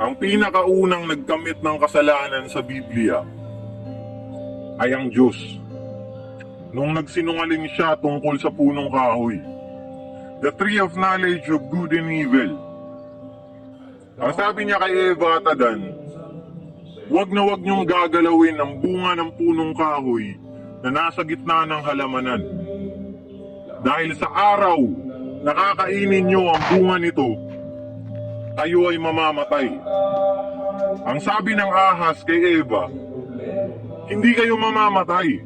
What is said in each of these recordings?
Ang pinakaunang nagkamit ng kasalanan sa Biblia ay ang Diyos. Nung nagsinungaling siya tungkol sa punong kahoy, the tree of knowledge of good and evil. Ang sabi niya kay Eva at Adan, huwag na huwag niyong gagalawin ang bunga ng punong kahoy na nasa gitna ng halamanan. Dahil sa araw na kakainin niyo ang bunga nito, kayo ay mamamatay. Ang sabi ng ahas kay Eva, hindi kayo mamamatay.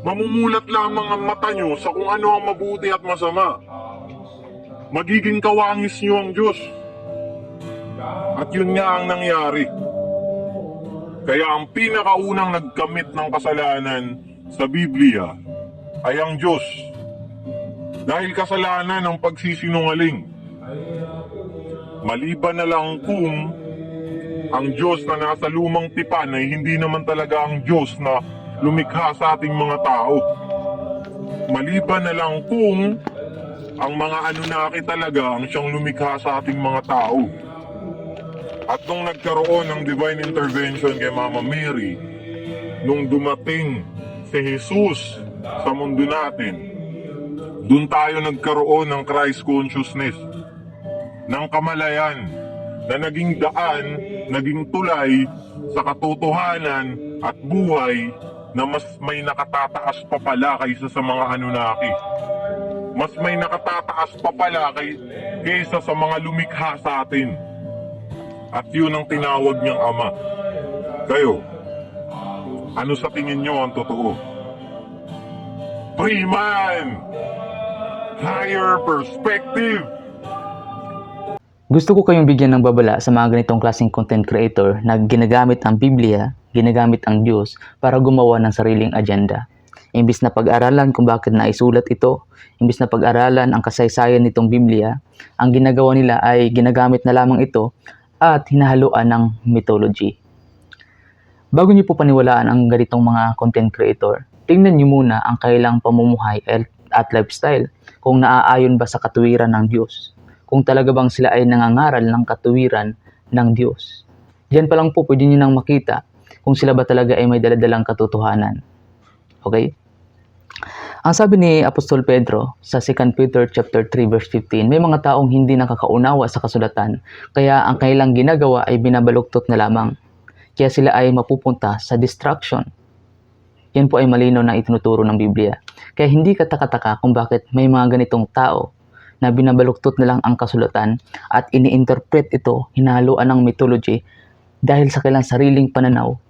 Mamumulat lamang ang mata nyo sa kung ano ang mabuti at masama. Magiging kawangis nyo ang Diyos. At yun nga ang nangyari. Kaya ang pinakaunang nagkamit ng kasalanan sa Biblia ay ang Diyos. Dahil kasalanan ng pagsisinungaling. Maliban na lang kung ang Diyos na nasa lumang tipan ay hindi naman talaga ang Diyos na lumikha sa ating mga tao. Maliban na lang kung ang mga Anunnaki talaga ang siyang lumikha sa ating mga tao. At nung nagkaroon ng divine intervention kay Mama Mary, nung dumating si Jesus sa mundo natin, dun tayo nagkaroon ng Christ consciousness, ng kamalayan, na naging daan, naging tulay sa katotohanan at buhay na mas may nakatataas pa pala kaysa sa mga Anunnaki. Mas may nakatataas pa pala kaysa sa mga lumikha sa atin. At yun ang tinawag niyang Ama. Kayo, ano sa tingin niyo ang totoo? Pre-man! Higher perspective! Gusto ko kayong bigyan ng babala sa mga ganitong klaseng content creator na ginagamit ang Biblia, ginagamit ang Diyos para gumawa ng sariling agenda. Imbis na pag-aralan kung bakit naisulat ito, imbis na pag-aralan ang kasaysayan nitong Biblia, ang ginagawa nila ay ginagamit na lamang ito at hinahaluan ng mythology. Bago niyo po paniwalaan ang ganitong mga content creator, tingnan niyo muna ang kailang pamumuhay at lifestyle, kung naaayon ba sa katuwiran ng Diyos. Kung talaga bang sila ay nangangaral ng katuwiran ng Diyos. Diyan pa lang po pwede nyo nang makita kung sila ba talaga ay may daladalang katotohanan. Okay? Ang sabi ni Apostol Pedro sa 2 Peter chapter 3 verse 15, may mga taong hindi nakakaunawa sa kasulatan, kaya ang kailang ginagawa ay binabaluktot na lamang. Kaya sila ay mapupunta sa destruction. Yan po ay malinaw na itinuturo ng Biblia. Kaya hindi katakataka kung bakit may mga ganitong tao na binabaluktot na lang ang kasulatan at ini-interpret ito, hinahaluan ng mythology dahil sa kailang sariling pananaw,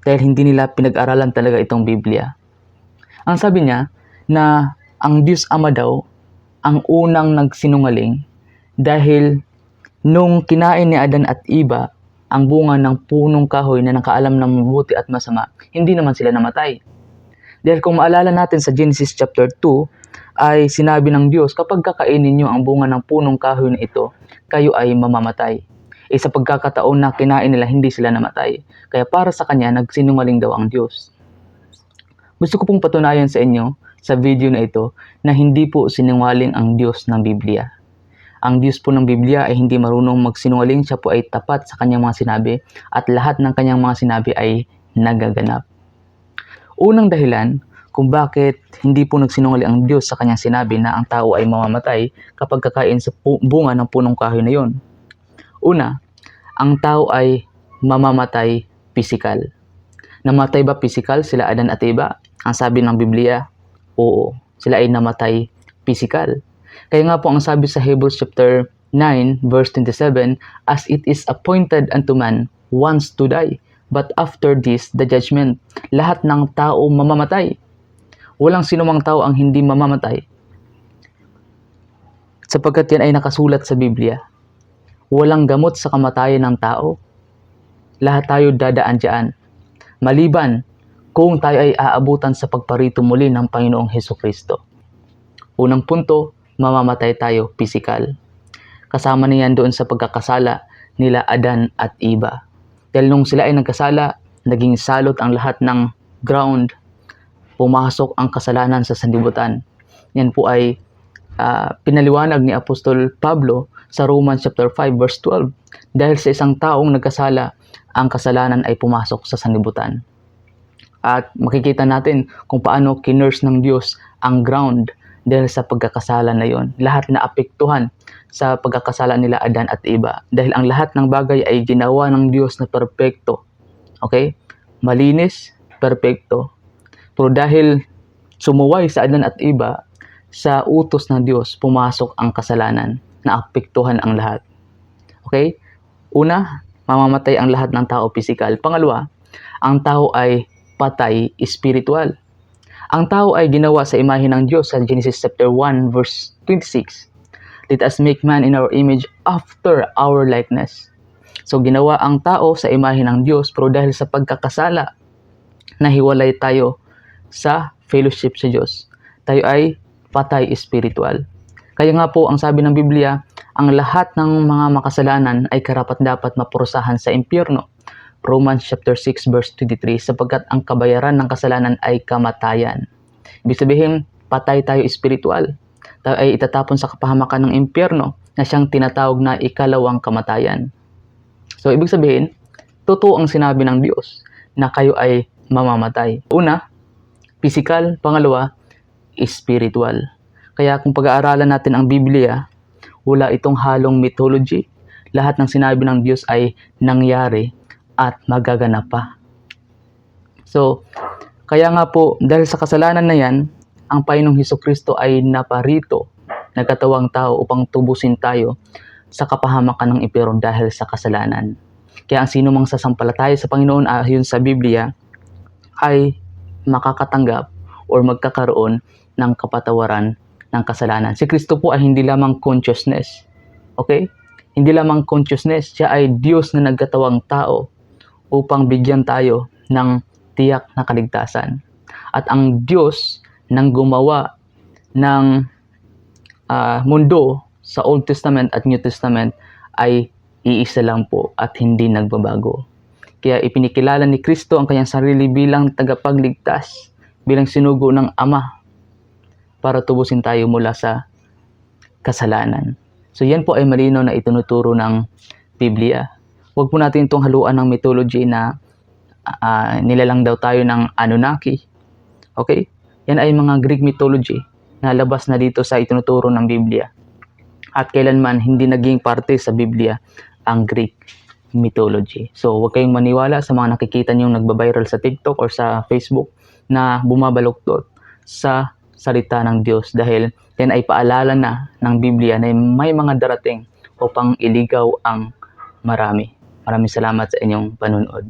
dahil hindi nila pinag-aralan talaga itong Biblia. Ang sabi niya na ang Diyos Ama daw ang unang nagsinungaling dahil nung kinain ni Adan at Eva ang bunga ng punong kahoy na nakaalam ng mabuti at masama, hindi naman sila namatay. Dahil kung maalala natin sa Genesis chapter 2, ay sinabi ng Diyos, kapag kakainin nyo ang bunga ng punong kahoy na ito, kayo ay mamamatay. Sa pagkakataon na kinain nila, hindi sila namatay. Kaya para sa kanya, nagsinungaling daw ang Diyos. Gusto ko pong patunayan sa inyo, sa video na ito, na hindi po sinungaling ang Diyos ng Biblia. Ang Diyos po ng Biblia ay hindi marunong magsinungaling, siya po ay tapat sa kanyang mga sinabi, at lahat ng kanyang mga sinabi ay nagaganap. Unang dahilan, kung bakit hindi po nagsinungaling ang Diyos sa kanyang sinabi na ang tao ay mamamatay kapag kakain sa bunga ng punong kahoy na yon. Una, ang tao ay mamamatay physical. Namatay ba physical sila Adan at Eva? Ang sabi ng Biblia, oo, sila ay namatay physical. Kaya nga po ang sabi sa Hebrews chapter 9 verse 27, as it is appointed unto man once to die, but after this the judgment. Lahat ng tao mamamatay. Walang sinumang tao ang hindi mamamatay. Sapagkat yan ay nakasulat sa Biblia. Walang gamot sa kamatayan ng tao. Lahat tayo dadaan dyan. Maliban kung tayo ay aabutan sa pagparito muli ng Panginoong Hesukristo. Unang punto, mamamatay tayo physical. Kasama niyan doon sa pagkakasala nila Adan at Eva. Dahil nung sila ay nagkasala, naging salot ang lahat ng ground, pumasok ang kasalanan sa sanlibutan. Yan po ay pinaliwanag ni Apostol Pablo sa Romans chapter 5 verse 12. Dahil sa isang taong nagkasala, ang kasalanan ay pumasok sa sanlibutan. At makikita natin kung paano kinurse ng Diyos ang ground dahil sa pagkakasala na yon. Lahat na apektuhan sa pagkakasala nila Adan at Eva. Dahil ang lahat ng bagay ay ginawa ng Diyos na perpekto. Okay? Malinis, perpekto. Pero dahil sumuway sa Adan at Eva, sa utos ng Diyos, pumasok ang kasalanan na apektuhan ang lahat. Okay? Una, mamamatay ang lahat ng tao pisikal. Pangalawa, ang tao ay patay spiritual. Ang tao ay ginawa sa imahe ng Diyos sa Genesis chapter 1 verse 26. Let us make man in our image after our likeness. So ginawa ang tao sa imahe ng Diyos, pero dahil sa pagkakasala, nahiwalay tayo sa fellowship sa Diyos. Tayo ay patay spiritual. Kaya nga po ang sabi ng Biblia, ang lahat ng mga makasalanan ay karapat-dapat mapurusahan sa impyerno. Romans chapter 6 verse 23, sapagkat ang kabayaran ng kasalanan ay kamatayan. Ibig sabihin, patay tayo spiritual. Tayo ay itatapon sa kapahamakan ng impyerno na siyang tinatawag na ikalawang kamatayan. So, ibig sabihin, totoo ang sinabi ng Diyos na kayo ay mamamatay. Una, physical. Pangalawa, spiritual. Kaya kung pag-aaralan natin ang Biblia, wala itong halong mythology. Lahat ng sinabi ng Diyos ay nangyari at magaganap pa. So, kaya nga po, dahil sa kasalanan na yan, ang Panginoong Hesukristo ay naparito, nagkatawang tao upang tubusin tayo sa kapahamakan ng impyerno dahil sa kasalanan. Kaya ang sino mang sasampalataya sa Panginoon ayon sa Biblia ay makakatanggap o magkakaroon ng kapatawaran ng kasalanan. Si Kristo po ay hindi lamang consciousness. Okay? Hindi lamang consciousness, siya ay Diyos na nagkatawang tao upang bigyan tayo ng tiyak na kaligtasan. At ang Diyos nang gumawa ng mundo sa Old Testament at New Testament ay iisa lang po at hindi nagbabago. Kaya ipinikilala ni Kristo ang kanyang sarili bilang tagapagligtas, bilang sinugo ng Ama para tubusin tayo mula sa kasalanan. So yan po ay malinaw na itinuturo ng Biblia. Huwag po natin itong haluan ng mythology na nilalang daw tayo ng Anunnaki. Okay? Yan ay mga Greek mythology na labas na dito sa itinuturo ng Biblia. At kailanman hindi naging parte sa Biblia ang Greek mythology. So huwag kayong maniwala sa mga nakikita niyong nagbabiral sa TikTok or sa Facebook na bumabaluktot sa salita ng Diyos, dahil yan ay paalala na ng Biblia na may mga darating upang iligaw ang marami. Maraming salamat sa inyong panunod.